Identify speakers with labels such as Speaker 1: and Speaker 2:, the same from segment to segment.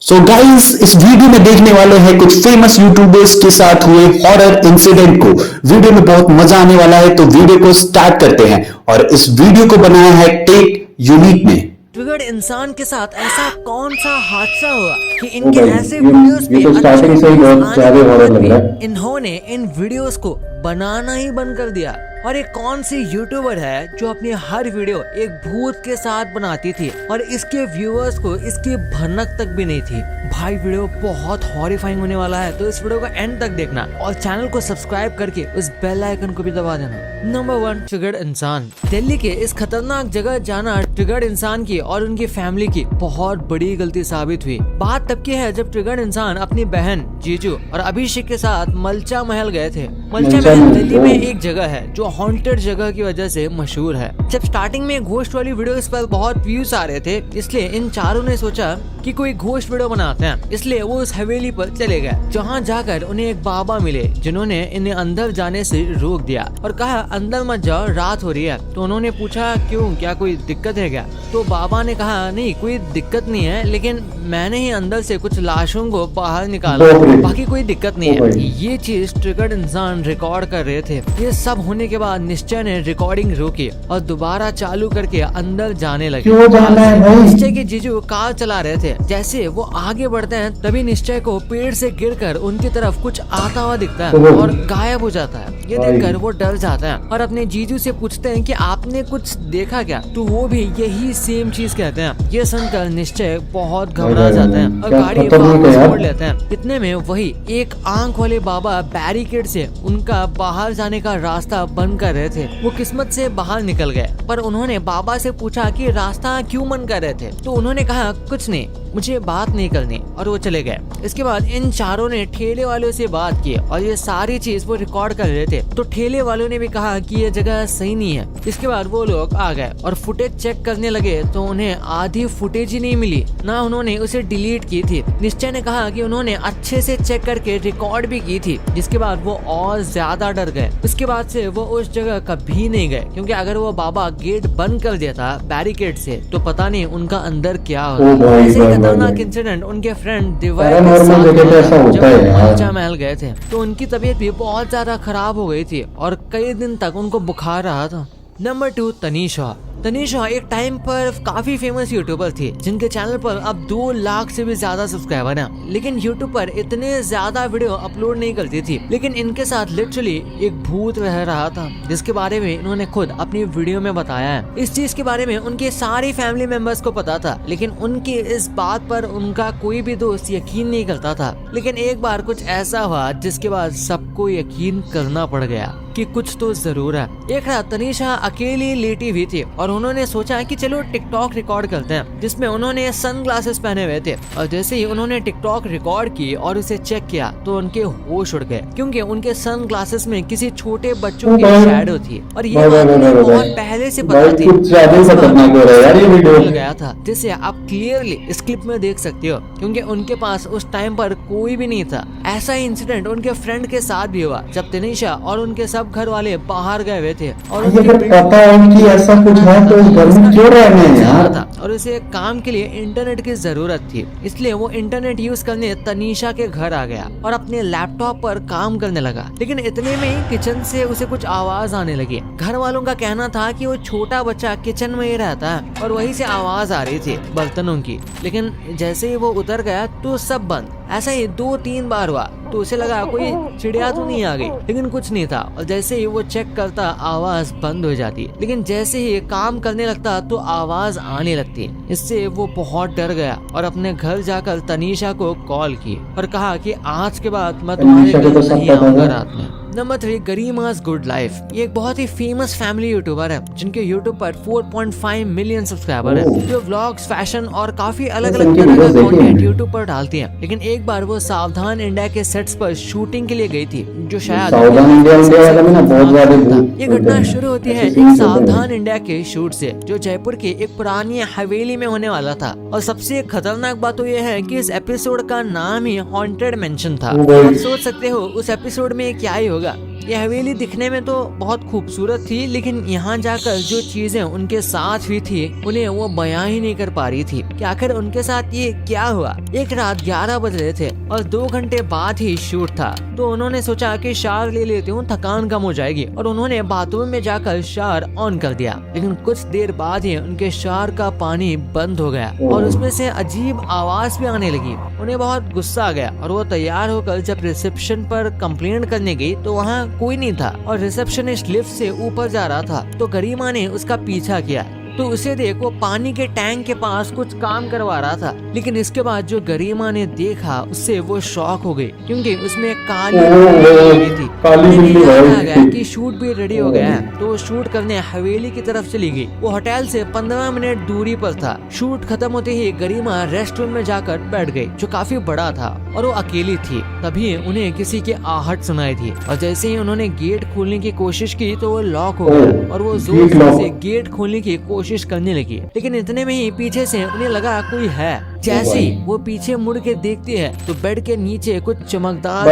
Speaker 1: So guys, इस video में देखने वाले हैं कुछ फेमस यूट्यूबर्स के साथ हुए हॉरर इंसिडेंट को। वीडियो में बहुत मजा आने वाला है, तो वीडियो को स्टार्ट करते हैं। और इस वीडियो को बनाया है टेक यूनिक ने।
Speaker 2: ट्रिगर्ड इंसान के साथ ऐसा कौन सा हादसा हुआ कि
Speaker 3: ओ
Speaker 2: इनके
Speaker 3: भाई,
Speaker 2: ऐसे वीडियोस पे
Speaker 3: ये तो स्टार्टिंग से ही बहुत ज्यादा हॉरर लग रहा है।
Speaker 2: इन्होंने इन वीडियोस को बनाना ही बंद कर दिया। और एक कौन सी यूट्यूबर है जो अपनी हर वीडियो एक भूत के साथ बनाती थी और इसके व्यूअर्स को इसकी भनक तक भी नहीं थी। भाई वीडियो बहुत हॉरिफाइंग होने वाला है, तो इस वीडियो को एंड तक देखना और चैनल को सब्सक्राइब करके उस बेल आइकन को भी दबा देना। नंबर 1, ट्रिगर्ड इंसान। दिल्ली के इस खतरनाक जगह जाना ट्रिगर्ड इंसान की और उनकी फैमिली की बहुत बड़ी गलती साबित हुई। बात तब की है जब ट्रिगर्ड इंसान अपनी बहन जीजू और अभिषेक के साथ मलचा महल गए थे। मलचा महल दिल्ली में एक जगह है जो हॉन्टेड जगह की वजह से मशहूर है। जब स्टार्टिंग में घोस्ट वाली वीडियोस पर बहुत व्यूज आ रहे थे, इसलिए इन चारों ने सोचा कि कोई घोस्ट वीडियो बनाते हैं। इसलिए वो उस हवेली पर चले गए, जहाँ जाकर उन्हें एक बाबा मिले जिन्होंने इन्हें अंदर जाने से रोक दिया और कहा अंदर मत जाओ, रात हो रही है। तो उन्होंने पूछा क्यों, क्या कोई दिक्कत है क्या? तो बाबा ने कहा नहीं, कोई दिक्कत नहीं है, लेकिन मैंने ही अंदर से कुछ लाशों को बाहर निकाला, बाकी कोई दिक्कत नहीं है। ये चीज ट्रिगर्ड इंसान रिकॉर्ड कर रहे थे। ये सब होने के बाद निश्चय ने रिकॉर्डिंग रोकी और दोबारा चालू करके अंदर जाने लगे। निश्चय के जीजू कार चला रहे थे। जैसे वो आगे बढ़ते हैं तभी निश्चय को पेड़ से गिरकर उनकी तरफ कुछ आता हुआ दिखता है और गायब हो जाता है। ये देखकर वो डर जाता है और अपने जीजू से पूछते हैं कि आपने कुछ देखा क्या? तो वो भी यही सेम चीज कहते हैं। ये सुनकर निश्चय बहुत घबरा जाते हैं और गाड़ी वापस मोड़ लेते हैं। इतने में वही एक आंख वाले बाबा बैरिकेड से उनका बाहर जाने का रास्ता बंद कर रहे थे। वो किस्मत से बाहर निकल गए, पर उन्होंने बाबा से पूछा कि रास्ता क्यों बंद कर रहे थे? तो उन्होंने कहा कुछ नहीं, मुझे बात नहीं करनी, और वो चले गए। इसके बाद इन चारों ने ठेले वालों से बात की और ये सारी चीज वो रिकॉर्ड कर रहे थे। तो ठेले वालों ने भी कहा कि ये जगह सही नहीं है। इसके बाद वो लोग आ गए और फुटेज चेक करने लगे, तो उन्हें आधी फुटेज ही नहीं मिली, ना उन्होंने उसे डिलीट की थी। निश्चय ने कहा कि उन्होंने अच्छे से चेक करके रिकॉर्ड भी की थी, जिसके बाद वो और ज्यादा डर गए। उसके बाद से वो उस जगह कभी नहीं गए, क्योंकि अगर वो बाबा गेट बंद कर देता बैरिकेड से तो पता नहीं उनका अंदर क्या होता। खतरनाक इंसिडेंट उनके फ्रेंड दिवाली के साथ जब मलचा महल गए थे, तो उनकी तबीयत भी बहुत ज्यादा खराब हो गई थी और कई दिन तक उनको बुखार रहा था। नंबर 2, तनीषा। तनीषा एक टाइम पर काफी फेमस यूट्यूबर थी, जिनके चैनल पर अब 2 लाख से भी ज्यादा सब्सक्राइबर हैं। लेकिन यूट्यूब पर इतने ज्यादा वीडियो अपलोड नहीं करती थी। लेकिन इनके साथ लिटरली एक भूत रह रहा था, जिसके बारे में इन्होंने खुद अपनी वीडियो में बताया है। इस चीज के बारे में उनके सारी फैमिली मेंबर्स को पता था, लेकिन उनकी इस बात पर उनका कोई भी दोस्त यकीन नहीं करता था। लेकिन एक बार कुछ ऐसा हुआ जिसके बाद सबको यकीन करना पड़ गया कि कुछ तो जरूर है। एक रात तनीषा अकेली लेटी हुई थी और उन्होंने सोचा कि चलो टिकटॉक रिकॉर्ड करते हैं, जिसमें उन्होंने सनग्लासेस पहने हुए थे। और जैसे ही उन्होंने टिकटॉक रिकॉर्ड की और उसे चेक किया तो उनके होश उड़ गए, क्योंकि उनके सनग्लासेस में किसी छोटे बच्चों की शैडो थी। और ये बात उन्हें बहुत पहले से पता थी, गया था, जिसे आप क्लियरली इस क्लिप में देख सकते हो, क्योंकि उनके पास उस टाइम पर कोई भी नहीं था। ऐसा ही इंसिडेंट उनके फ्रेंड के साथ भी हुआ, जब तनीषा और उनके सब घर वाले बाहर गए हुए थे और
Speaker 3: पता है कि ऐसा कुछ है तो घर में क्यों रहने हैं यार?
Speaker 2: और उसे काम के लिए इंटरनेट की जरूरत थी, इसलिए वो इंटरनेट यूज करने तनीषा के घर आ गया और अपने लैपटॉप पर काम करने लगा। लेकिन इतने में ही किचन से उसे कुछ आवाज आने लगी। घर वालों का कहना था कि वो छोटा बच्चा किचन में ही रहता है और वहीं से आवाज आ रही थी बर्तनों की। लेकिन जैसे ही वो उतर गया तो सब बंद। ऐसा ही 2-3 बार हुआ, तो उसे लगा कोई चिड़िया तो नहीं आ गई, लेकिन कुछ नहीं था। और जैसे ही वो चेक करता आवाज बंद हो जाती, लेकिन जैसे ही काम करने लगता तो आवाज आने लगती। इससे वो बहुत डर गया और अपने घर जाकर तनीषा को कॉल की और कहा कि आज के बाद मैं तुम्हारे घर नहीं आऊंगा रात में। Number 3, Garima's good life. ये एक बहुत ही फेमस फैमिली यूट्यूबर है, जिनके यूट्यूब पर 4.5 मिलियन सब्सक्राइबर है, जो व्लॉग्स, फैशन और काफी अलग अलग तरह का कंटेंट यूट्यूब पर डालती है। लेकिन एक बार वो सावधान इंडिया के सेट्स पर शूटिंग के लिए गई थी, जो शायद ये घटना शुरू होती है एक सावधान इंडिया के शूट से, जो जयपुर की एक पुरानी हवेली में होने वाला था। और सबसे खतरनाक बात तो ये है कि इस एपिसोड का नाम ही हॉन्टेड मेंशन था। आप सोच सकते हो उस एपिसोड में क्या ही होगा। ये हवेली दिखने में तो बहुत खूबसूरत थी, लेकिन यहाँ जाकर जो चीजें उनके साथ हुई थी उन्हें वो बयां ही नहीं कर पा रही थी कि आखिर उनके साथ ये क्या हुआ। एक रात 11 बज रहे थे और 2 घंटे बाद ही शूट था, तो उन्होंने सोचा कि शावर ले लेती हूँ, थकान कम हो जाएगी, और उन्होंने बाथरूम में जाकर शावर ऑन कर दिया। लेकिन कुछ देर बाद ही उनके शावर का पानी बंद हो गया और उसमें से अजीब आवाज भी आने लगी। उन्हें बहुत गुस्सा आ गया और वो तैयार होकर जब रिसेप्शन पर कंप्लेंट करने गई तो वहाँ कोई नहीं था और रिसेप्शनिस्ट लिफ्ट से ऊपर जा रहा था, तो गरिमा ने उसका पीछा किया। तो उसे देख वो पानी के टैंक के पास कुछ काम करवा रहा था, लेकिन इसके बाद जो गरिमा ने देखा उससे वो शॉक हो गई, क्योंकि उसमें काली बिल्ली थी। आ गया कि शूट भी रेडी हो गया है, तो वो शूट करने हवेली की तरफ चली गई। वो होटल से 15 मिनट दूरी पर था। शूट खत्म होते ही गरिमा रेस्ट रूम में जाकर बैठ गई, जो काफी बड़ा था, और वो अकेली थी। तभी उन्हें किसी की आहट सुनाई थी और जैसे ही उन्होंने गेट खोलने की कोशिश की तो वो लॉक हो गया और वो जोर से गेट खोलने की कोशिश करने लगी। लेकिन इतने में ही पीछे से उन्हें लगा कोई है। जैसे ही वो पीछे मुड़ के देखती है तो बेड के नीचे कुछ चमकदार,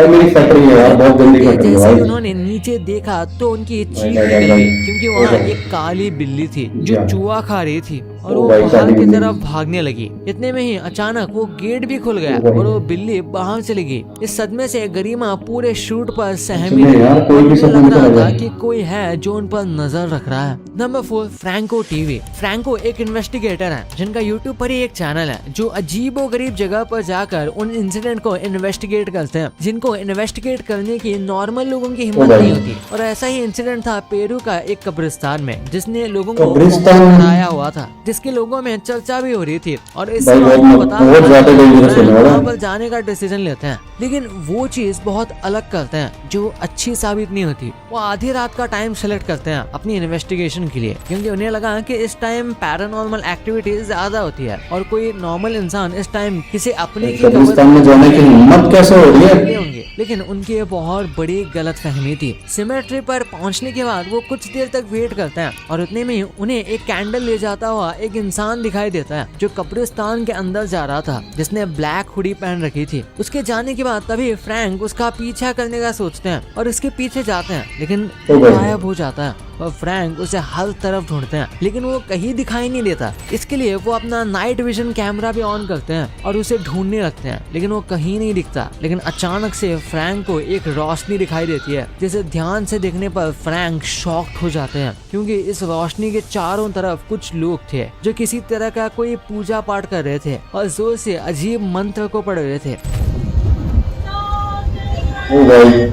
Speaker 2: जैसे ही उन्होंने नीचे देखा तो उनकी चीख निकल गई, क्योंकि वहाँ एक काली बिल्ली थी जो चूहा खा रही थी और वो बाहर की तरफ भागने लगी। इतने में ही अचानक वो गेट भी खुल गया और वो बिल्ली बाहर चली गई। इस सदमे से गरिमा पूरे शूट पर सहमी रही। लग रहा था कि कोई है जो उन पर नजर रख रहा है। Number 4, Franco TV. फ्रैंको एक इन्वेस्टिगेटर है जिनका यूट्यूब पर ही एक चैनल है जो अजीबोगरीब जगह पर जाकर उन इंसिडेंट को इन्वेस्टिगेट करते हैं जिनको इन्वेस्टिगेट करने की नॉर्मल लोगों की हिम्मत नहीं होती। और ऐसा ही इंसिडेंट था पेरू का एक कब्रिस्तान में, जिसने लोगों को डराया हुआ था, जिसके लोगों में चर्चा भी हो रही थी। और इस वहाँ पर जाने का डिसीजन लेते हैं, लेकिन वो चीज बहुत अलग करते हैं जो अच्छी साबित नहीं होती। वो आधी रात का टाइम सेलेक्ट करते हैं अपनी इन्वेस्टिगेशन के लिए, क्योंकि उन्हें लगा कि इस टाइम पैरानॉर्मल एक्टिविटी ज्यादा होती है और कोई नॉर्मल इंसान इस टाइम किसी अपने
Speaker 3: कब्रिस्तान में जाने की हिम्मत कैसे हो रही है।
Speaker 2: होंगे। लेकिन उनकी बहुत बड़ी गलत फहमी थी। सिमेट्री पर पहुंचने के बाद वो कुछ देर तक वेट करते हैं और उतने में उन्हें एक कैंडल ले जाता हुआ एक इंसान दिखाई देता है जो कब्रिस्तान के अंदर जा रहा था, जिसने ब्लैक हुडी पहन रखी थी। उसके जाने के बाद तभी फ्रैंक उसका पीछा करने का सोचते हैं और इसके पीछे जाते हैं, लेकिन गायब हो जाता है। और फ्रैंक उसे हर तरफ ढूंढते हैं, लेकिन वो कहीं दिखाई नहीं देता। इसके लिए वो अपना नाइट विजन कैमरा भी ऑन करते हैं और उसे ढूंढने लगते हैं, लेकिन वो कहीं नहीं दिखता। लेकिन अचानक से फ्रैंक को एक रोशनी दिखाई देती है, जिसे ध्यान से देखने पर फ्रैंक शॉक्ड हो जाते हैं, क्योंकि इस रोशनी के चारों तरफ कुछ लोग थे जो किसी तरह का कोई पूजा पाठ कर रहे थे और जोर से अजीब मंत्र को पढ़ रहे थे।
Speaker 3: ओ भाई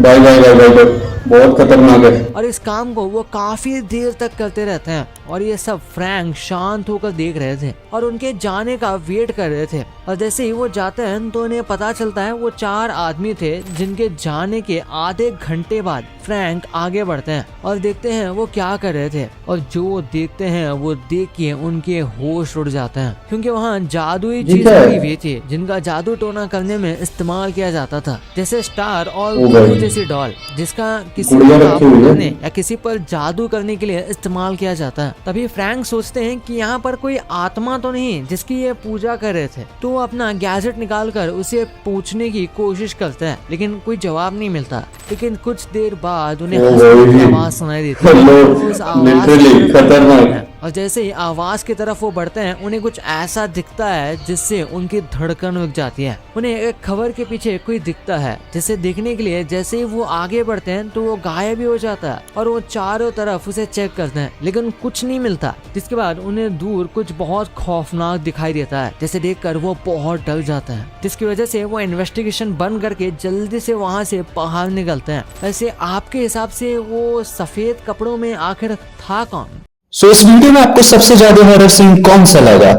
Speaker 3: बहुत खतरनाक है।
Speaker 2: और इस काम को वो काफी देर तक करते रहते हैं और ये सब फ्रैंक शांत होकर देख रहे थे और उनके जाने का वेट कर रहे थे। और जैसे ही वो जाते हैं तो उन्हें पता चलता है वो 4 आदमी थे जिनके जाने के आधे घंटे बाद फ्रैंक आगे बढ़ते हैं और देखते हैं वो क्या कर रहे थे। और जो देखते हैं वो देख के उनके होश उड़ जाते हैं, क्योंकि वहाँ जादुई चीज लगी हुई थी जिनका जादू टोना करने में इस्तेमाल किया जाता था, जैसे स्टार और जैसी डॉल, जिसका किसी करने या किसी पर जादू करने के लिए इस्तेमाल किया जाता है। तभी फ्रैंक सोचते हैं कि यहाँ पर कोई आत्मा तो नहीं जिसकी ये पूजा कर रहे थे, तो वो अपना गैजेट निकालकर उसे पूछने की कोशिश करते हैं, लेकिन कोई जवाब नहीं मिलता। लेकिन कुछ देर बाद उन्हें हंसने की आवाज सुनाई देती है। उस आवाज और जैसे ही आवाज की तरफ वो बढ़ते हैं उन्हें कुछ ऐसा दिखता है जिससे उनकी धड़कन रुक जाती है। उन्हें एक खबर के पीछे कोई दिखता है जिसे देखने के लिए जैसे ही वो आगे बढ़ते हैं तो वो गायब भी हो जाता है और वो चारों तरफ उसे चेक करते हैं, लेकिन कुछ नहीं मिलता। जिसके बाद उन्हें दूर कुछ बहुत खौफनाक दिखाई देता है, जैसे देखकर वो बहुत डर जाता है, जिसकी वजह से वो इन्वेस्टिगेशन बंद करके जल्दी से वहाँ से बाहर निकलते हैं। वैसे आपके हिसाब से वो सफेद कपड़ों में आखिर था कौन?
Speaker 1: इस वीडियो में आपको सबसे ज्यादा हॉरर सीन कौन सा लगा?